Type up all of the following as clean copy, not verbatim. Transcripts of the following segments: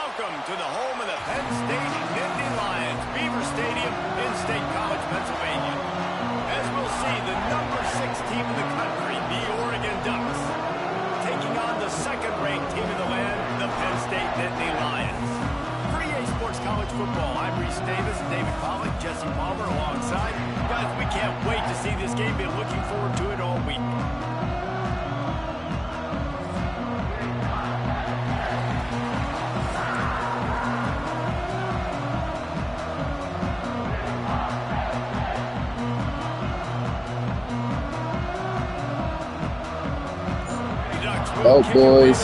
Welcome to the home of the Penn State Nittany Lions, Beaver Stadium in State College, Pennsylvania. As we'll see, the number 6 team in the country, the Oregon Ducks, taking on the second-ranked team in the land, the Penn State Nittany Lions. For EA Sports College Football, I'm Reese Davis, David Pollack, Jesse Palmer alongside. Guys, we can't wait to see this game. Been looking forward to it all week. Oh, boys.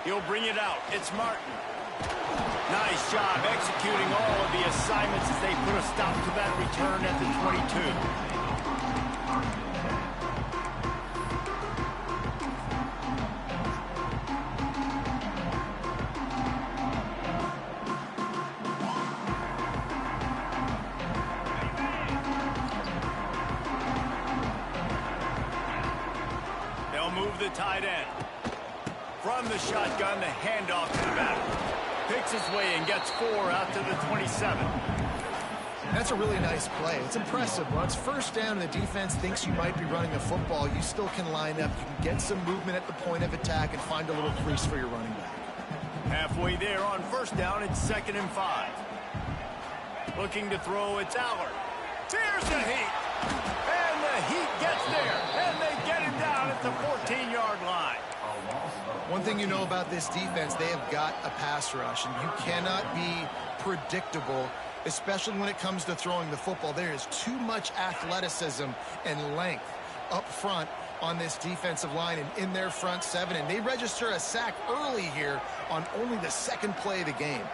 He'll bring it out. It's Martin. Nice job executing all of the assignments as they put a stop to that return at the 22. Move the tight end. From the shotgun, the handoff to the back. Picks his way and gets 4 out to the 27. That's a really nice play. It's impressive. Once first down and the defense thinks you might be running a football, you still can line up. You can get some movement at the point of attack and find a little crease for your running back. Halfway there on first down, it's 2nd and 5. Looking to throw, it's Allard. There's the heat. And the heat gets there. And they get him down at the 14-yard line. One thing you know about this defense, they have got a pass rush, and you cannot be predictable, especially when it comes to throwing the football. There is too much athleticism and length up front on this defensive line and in their front 7, and they register a sack early here on only the 2nd play of the game.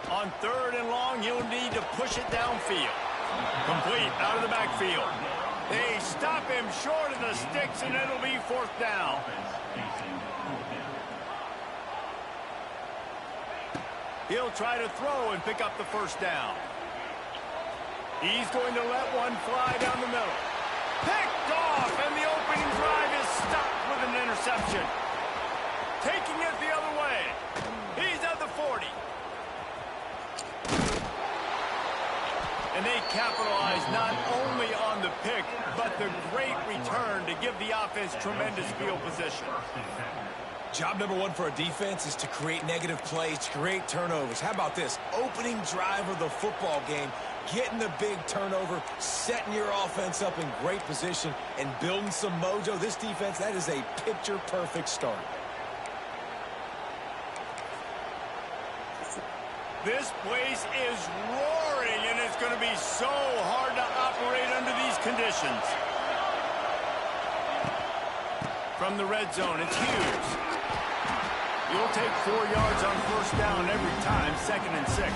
On 3rd and long, you'll need to push it downfield. Complete out of the backfield. They stop him short of the sticks, and it'll be 4th down. He'll try to throw and pick up the 1st down. He's going to let one fly down the middle. Picked off, and the opening drive is stopped with an interception. Taking it the other way. He's at the 40. And they capitalize not only on the pick, but the great return to give the offense tremendous field position. Job number 1 for a defense is to create negative plays, to create turnovers. How about this? Opening drive of the football game, getting the big turnover, setting your offense up in great position, and building some mojo. This defense, that is a picture-perfect start. This place is roaring, and it's going to be so hard to operate under these conditions. From the red zone, it's Hughes. You'll take 4 yards on 1st down every time, 2nd and 6.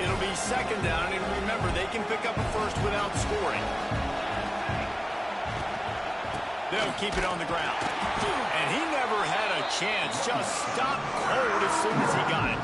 It'll be 2nd down, and remember, they can pick up a 1st without scoring. They'll keep it on the ground. And he never had a chance. Just stopped cold as soon as he got it.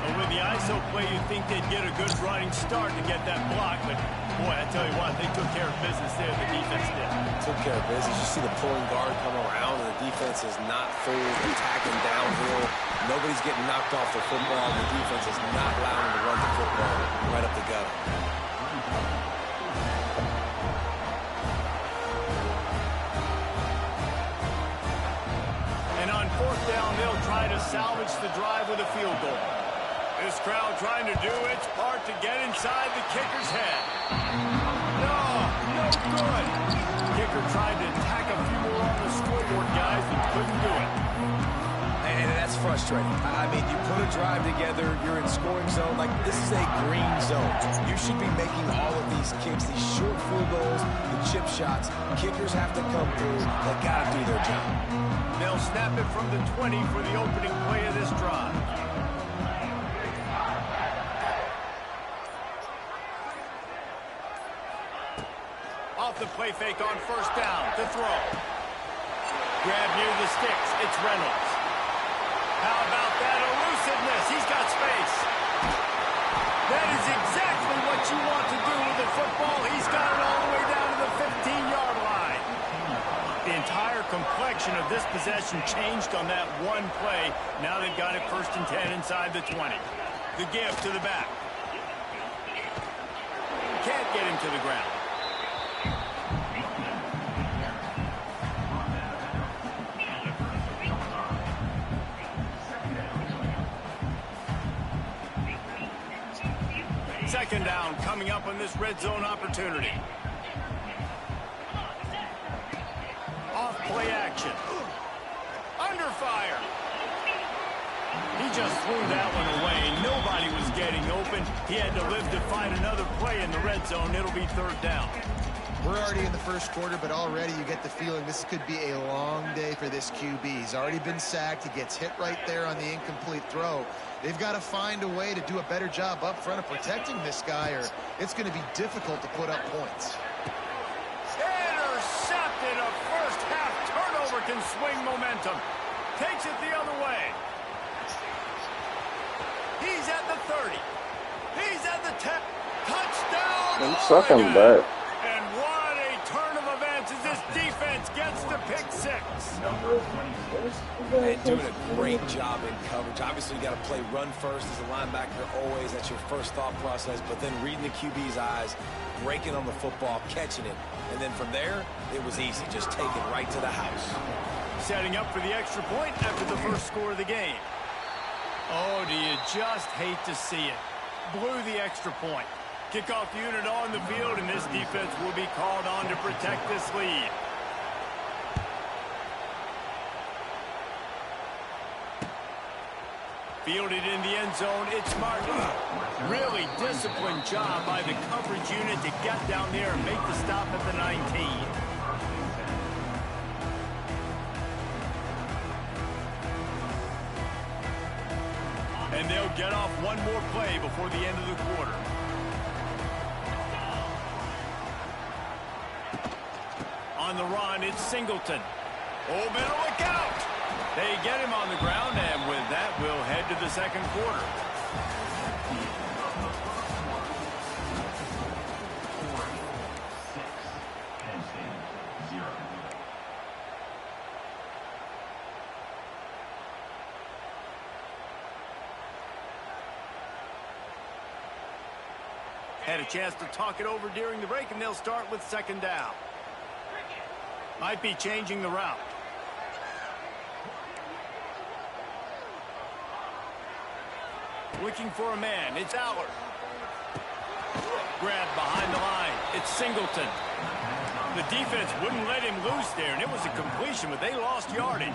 And with the ISO play, you'd think they'd get a good running start to get that block. But, boy, I tell you what, they took care of business there. The defense did. Took care of business. You see the pulling guard come around, and the defense is not full attacking downhill. Nobody's getting knocked off the football. The defense is not allowing them to run the football right up the gut. And on 4th down, they'll try to salvage the drive with a field goal. This crowd trying to do its part to get inside the kicker's head. No good. Kicker tried to tack a few more on the scoreboard, guys, and couldn't do it. And that's frustrating. I mean, you put a drive together, you're in scoring zone. Like, this is a green zone. You should be making all of these kicks, these short field goals, the chip shots. Kickers have to come through. They got to do their job. They'll snap it from the 20 for the opening play of this drive. Off the play fake on 1st down to throw. Grab near the sticks. It's Reynolds. How about possession changed on that one play. Now they've got it 1st and 10 inside the 20. The give to the back. Can't get him to the ground. Second down coming up on this red zone opportunity. Off play action. Under fire. He just threw that one away. Nobody was getting open. He had to live to find another play in the red zone. It'll be 3rd down. We're already in the 1st quarter, but already you get the feeling this could be a long day for this QB. He's already been sacked. He gets hit right there on the incomplete throw. They've got to find a way to do a better job up front of protecting this guy, or it's going to be difficult to put up points. Intercepted. A first-half turnover can swing momentum. Takes it the other way. He's at the 30. He's at the 10. Touchdown. I'm sucking back. And what a turn of events as this defense gets to pick 6. And doing a great job in coverage. Obviously, you got to play run first as a linebacker always. That's your first thought process. But then reading the QB's eyes, breaking on the football, catching it. And then from there, it was easy. Just take it right to the house. Setting up for the extra point after the first score of the game. Oh, do you just hate to see it? Blew the extra point. Kickoff unit on the field, and this defense will be called on to protect this lead. Fielded in the end zone, it's Martin. Really disciplined job by the coverage unit to get down there and make the stop at the 19. And they'll get off one more play before the end of the quarter. On the run, it's Singleton. Oh, better look out! They get him on the ground, and with that, we'll head to the 2nd quarter. Had a chance to talk it over during the break, and they'll start with 2nd down. Might be changing the route. Looking for a man. It's Allard. Grabbed behind the line. It's Singleton. The defense wouldn't let him loose there, and it was a completion, but they lost yardage.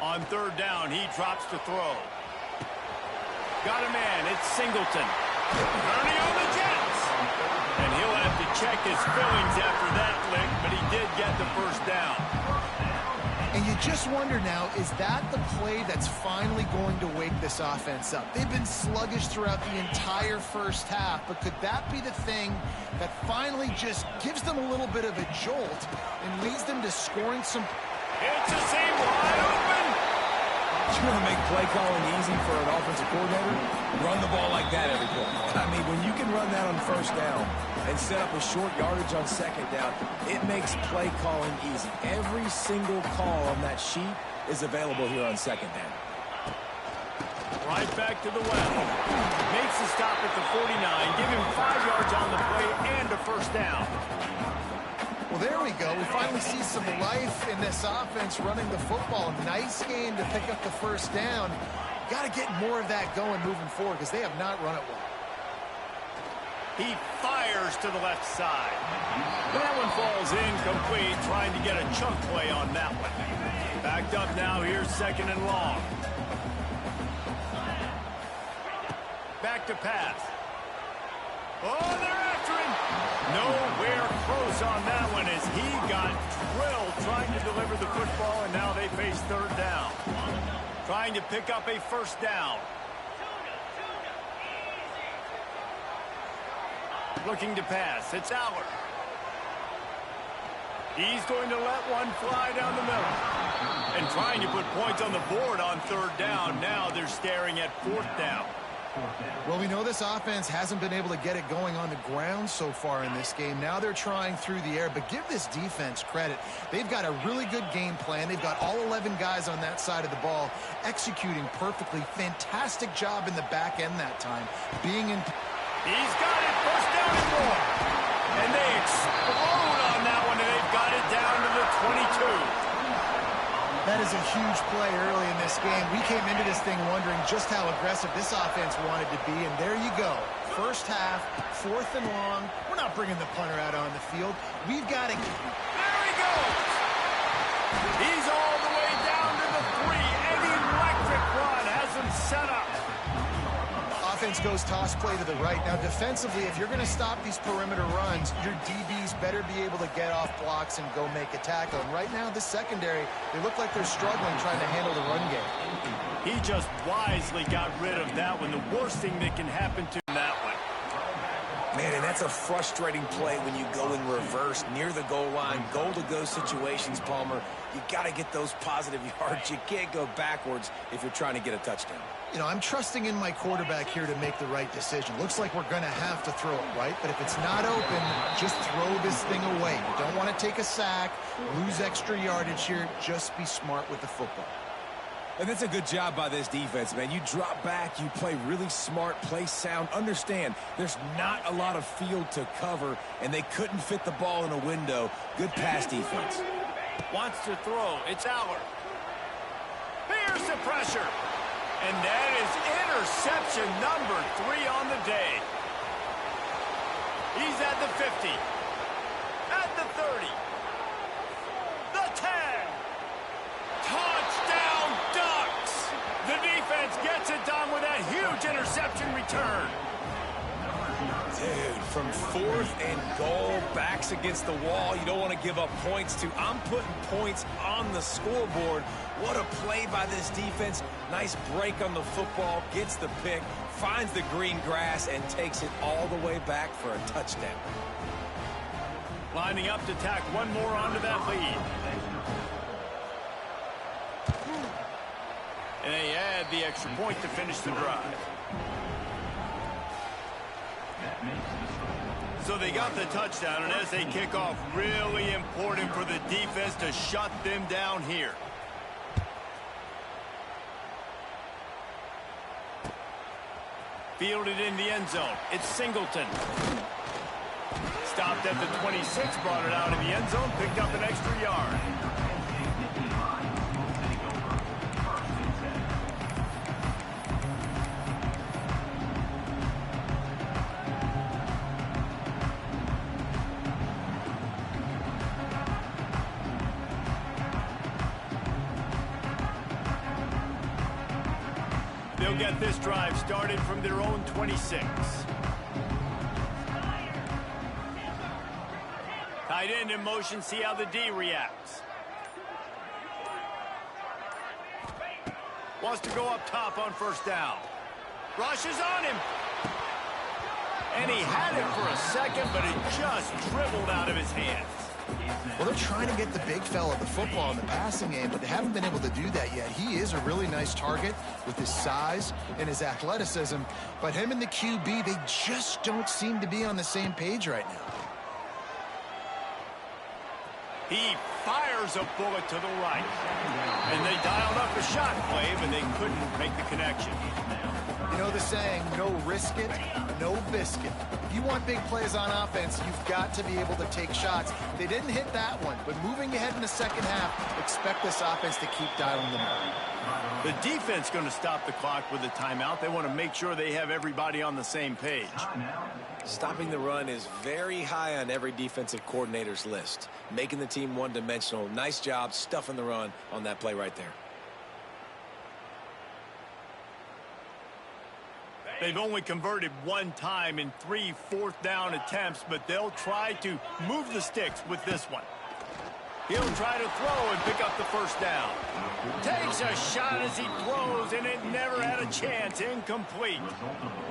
On 3rd down, he drops to throw. Got a man. It's Singleton. Ernie on the Jets. And he'll have to check his fillings after that lick, but he did get the 1st down. And you just wonder now, is that the play that's finally going to wake this offense up? They've been sluggish throughout the entire 1st half, but could that be the thing that finally just gives them a little bit of a jolt and leads them to scoring some... It's a seam wide open. You want to make play calling easy for an offensive coordinator? Run the ball like that every play. I mean, when you can run that on 1st down and set up a short yardage on 2nd down, it makes play calling easy. Every single call on that sheet is available here on 2nd down. Right back to the well. Makes the stop at the 49. Give him 5 yards on the play and a 1st down. Well, there we go. We finally see some life in this offense running the football. Nice game to pick up the 1st down. Got to get more of that going moving forward because they have not run it well. He fires to the left side. That one falls incomplete, trying to get a chunk play on that one. Backed up now, here's 2nd and long. Back to pass. Oh, they're after him. Nowhere close on that one as he got drilled trying to deliver the football, and now they face 3rd down. Trying to pick up a 1st down. Looking to pass. It's Aller. He's going to let one fly down the middle. And trying to put points on the board on third down. Now they're staring at fourth down. Well, we know this offense hasn't been able to get it going on the ground so far in this game. Now they're trying through the air, but give this defense credit. They've got a really good game plan. They've got all 11 guys on that side of the ball executing perfectly. Fantastic job in the back end that time. Being in... He's got it. First down and more. And they explode on that one, and they've got it down to the 22. That is a huge play early in this game. We came into this thing wondering just how aggressive this offense wanted to be, and there you go. First half, fourth and long. We're not bringing the punter out on the field. We've got to... There he goes! He's all the way down to the 3. An electric run has him set up. Offense goes toss play to the right. Now, defensively, if you're going to stop these perimeter runs, your DBs better be able to get off blocks and go make a tackle. And right now, the secondary, they look like they're struggling trying to handle the run game. He just wisely got rid of that one. The worst thing that can happen to that one. Man, and that's a frustrating play when you go in reverse near the goal line, goal-to-go situations, Palmer. You got to get those positive yards. You can't go backwards if you're trying to get a touchdown. You know, I'm trusting in my quarterback here to make the right decision. Looks like we're going to have to throw it, right? But if it's not open, just throw this thing away. You don't want to take a sack, lose extra yardage here. Just be smart with the football. And that's a good job by this defense, man. You drop back, you play really smart, play sound. Understand, there's not a lot of field to cover, and they couldn't fit the ball in a window. Good pass defense. Wants to throw. It's Aller. Here's the pressure. And that is interception number 3 on the day. He's at the 50. At the 30. The 10. Touchdown Ducks! The defense gets it done with that huge interception return. Dude, from 4th and goal, backs against the wall, you don't want to give up points to. I'm putting points on the scoreboard. What a play by this defense. Nice break on the football, gets the pick, finds the green grass, and takes it all the way back for a touchdown. Lining up to tack one more onto that lead. And they add the extra point to finish the drive. So they got the touchdown, and as they kick off, really important for the defense to shut them down here. Fielded in the end zone. It's Singleton. Stopped at the 26, brought it out in the end zone, picked up an extra yard. They'll get this drive started from their own 26. Tight end in motion, see how the D reacts. Wants to go up top on first down. Rushes on him. And he had it for a second, but it just dribbled out of his hands. Well, they're trying to get the big fella the football in the passing game, but they haven't been able to do that yet. He is a really nice target with his size and his athleticism, but him and the QB, they just don't seem to be on the same page right now. He fires a bullet to the right. And they dialed up a shot play, but they couldn't make the connection. You know the saying, no risk it, no biscuit. If you want big plays on offense, you've got to be able to take shots. They didn't hit that one, but moving ahead in the second half, expect this offense to keep dialing them up. The defense going to stop the clock with a timeout. They want to make sure they have everybody on the same page. Stopping the run is very high on every defensive coordinator's list. Making the team one-dimensional. Nice job stuffing the run on that play right there. They've only converted one time in 3 fourth down attempts, but they'll try to move the sticks with this one. He'll try to throw and pick up the first down. Takes a shot as he throws, and it never had a chance. Incomplete.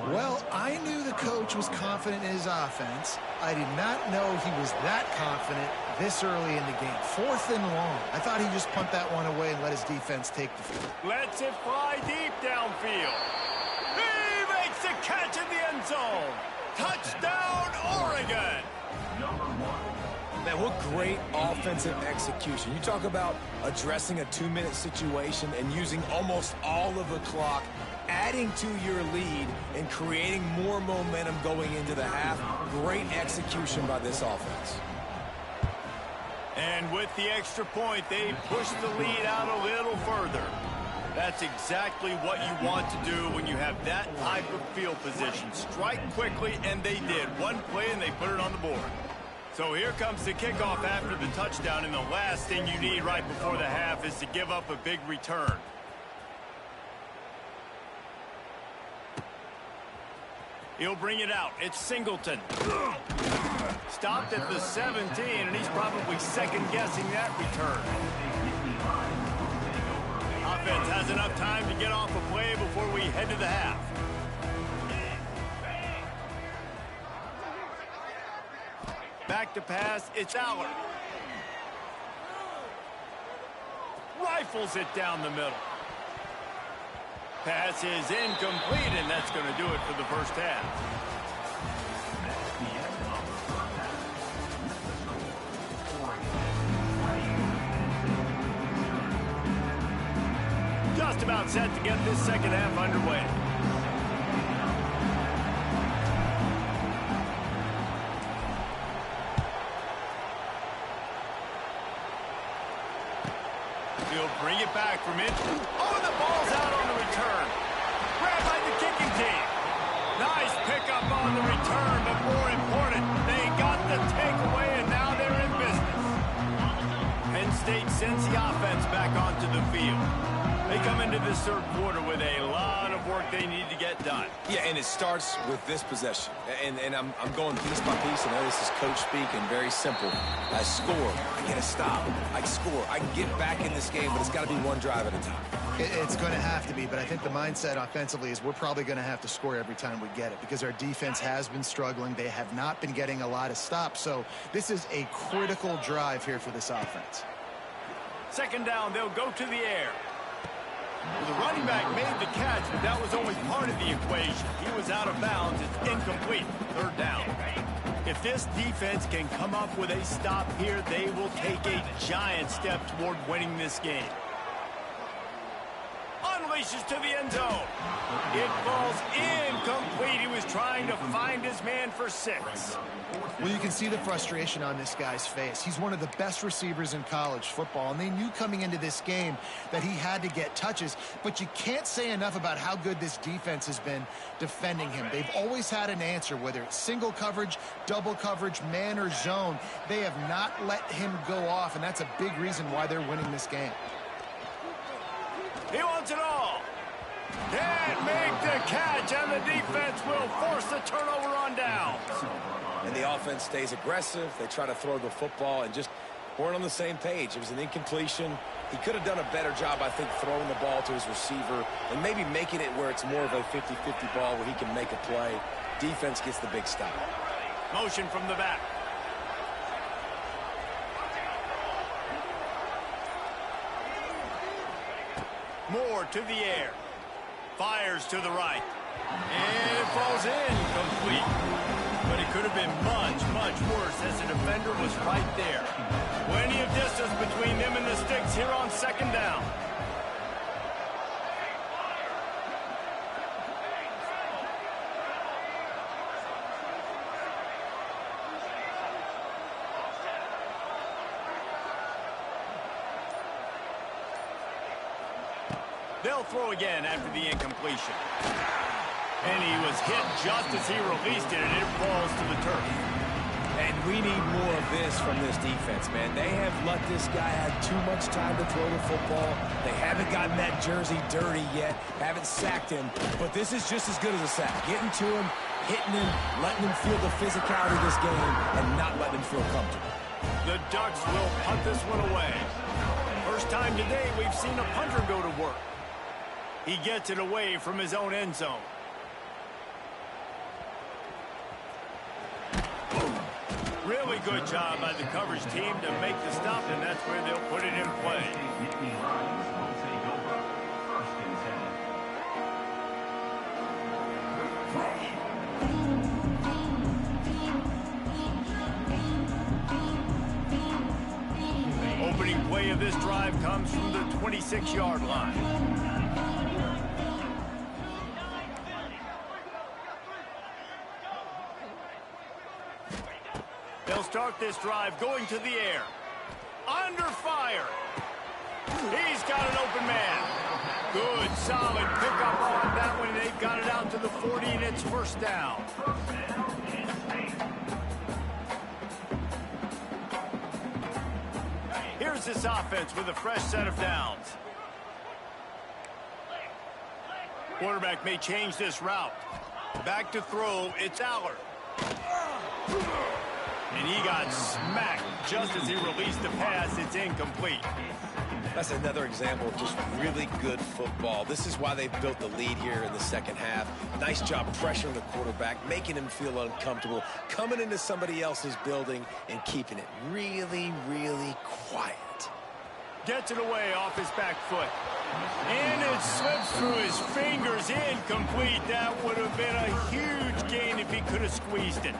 Well, I knew the coach was confident in his offense. I did not know he was that confident this early in the game. 4th and long. I thought he'd just punt that one away and let his defense take the field. Lets it fly deep downfield. He makes the catch in the end zone. Touchdown, Oregon. Man, what great offensive execution. You talk about addressing a 2-minute situation and using almost all of the clock, adding to your lead and creating more momentum going into the half. Great execution by this offense. And with the extra point, they push the lead out a little further. That's exactly what you want to do when you have that type of field position. Strike quickly, and they did. One play, and they put it on the board. So here comes the kickoff after the touchdown, and the last thing you need right before the half is to give up a big return. He'll bring it out. It's Singleton. Stopped at the 17, and he's probably second-guessing that return. Offense has enough time to get off a play before we head to the half. Back to pass, it's Aller. Rifles it down the middle. Pass is incomplete, and that's going to do it for the first half. Just about set to get this second half underway. He'll bring it back from it. Oh, the ball's out on the return. Grabbed by the kicking team. Nice pickup on the return, but more important, they got the takeaway, and now they're in business. Penn State sends the offense back onto the field. They come into this third quarter with a lot of work they need to get done. Yeah, and it starts with this possession. And I'm going piece by piece. I know this is coach speak and very simple. I score. I get a stop. I score. I can get back in this game, but it's got to be one drive at a time. It's going to have to be, but I think the mindset offensively is we're probably going to have to score every time we get it because our defense has been struggling. They have not been getting a lot of stops, so this is a critical drive here for this offense. Second down, they'll go to the air. Well, the running back made the catch, but that was only part of the equation. He was out of bounds. It's incomplete. Third down. If this defense can come up with a stop here, they will take a giant step toward winning this game. Unleashes to the end zone. It falls incomplete. He was trying to find his man for 6. Well, you can see the frustration on this guy's face. He's one of the best receivers in college football, and they knew coming into this game that he had to get touches, but you can't say enough about how good this defense has been defending him. They've always had an answer, whether it's single coverage, double coverage, man or zone. They have not let him go off, and that's a big reason why they're winning this game. He wants it all. Can't make the catch, and the defense will force the turnover on downs. And the offense stays aggressive. They try to throw the football and just weren't on the same page. It was an incompletion. He could have done a better job, I think, throwing the ball to his receiver and maybe making it where it's more of a 50-50 ball where he can make a play. Defense gets the big stop. Motion from the back. Moore to the air. Fires to the right. And it falls incomplete. But it could have been much, much worse as the defender was right there. Plenty of distance between them and the sticks here on second down. They'll throw again after the incompletion. And he was hit just as he released it, and it falls to the turf. And we need more of this from this defense, man. They have let this guy have too much time to throw the football. They haven't gotten that jersey dirty yet, haven't sacked him. But this is just as good as a sack. Getting to him, hitting him, letting him feel the physicality of this game, and not letting him feel comfortable. The Ducks will punt this one away. First time today we've seen a punter go to work. He gets it away from his own end zone. Really good job by the coverage team to make the stop, and that's where they'll put it in play. Opening play of this drive comes from the 26-yard line. They'll start this drive going to the air. Under fire. He's got an open man. Good, solid pickup on that one. They've got it out to the 40, and it's first down. Here's this offense with a fresh set of downs. Quarterback may change this route. Back to throw, it's Aller. And he got smacked just as he released the pass. It's incomplete. That's another example of just really good football. This is why they've built the lead here in the second half. Nice job pressuring the quarterback, making him feel uncomfortable, coming into somebody else's building and keeping it really, really quiet. Gets it away off his back foot. And it slips through his fingers. Incomplete. That would have been a huge gain if he could have squeezed it.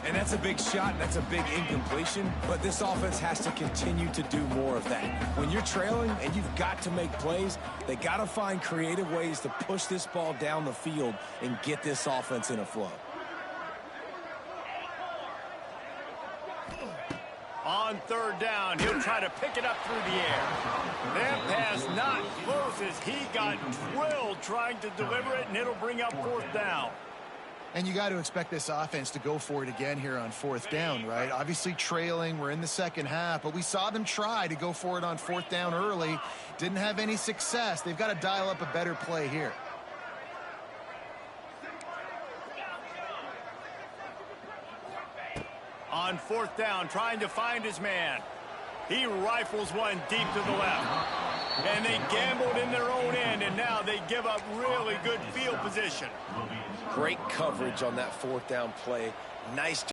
And that's a big shot, and that's a big incompletion, but this offense has to continue to do more of that. When you're trailing and you've got to make plays, they got to find creative ways to push this ball down the field and get this offense in a flow. On third down, he'll try to pick it up through the air. That pass not close as he got drilled trying to deliver it, and it'll bring up fourth down. And you got to expect this offense to go for it again here on fourth down, right? Obviously trailing, we're in the second half, but we saw them try to go for it on fourth down early. Didn't have any success. They've got to dial up a better play here. On fourth down, trying to find his man. He rifles one deep to the left. And they gambled in their own end, and now they give up really good field position. Great coverage on that fourth down play. Nice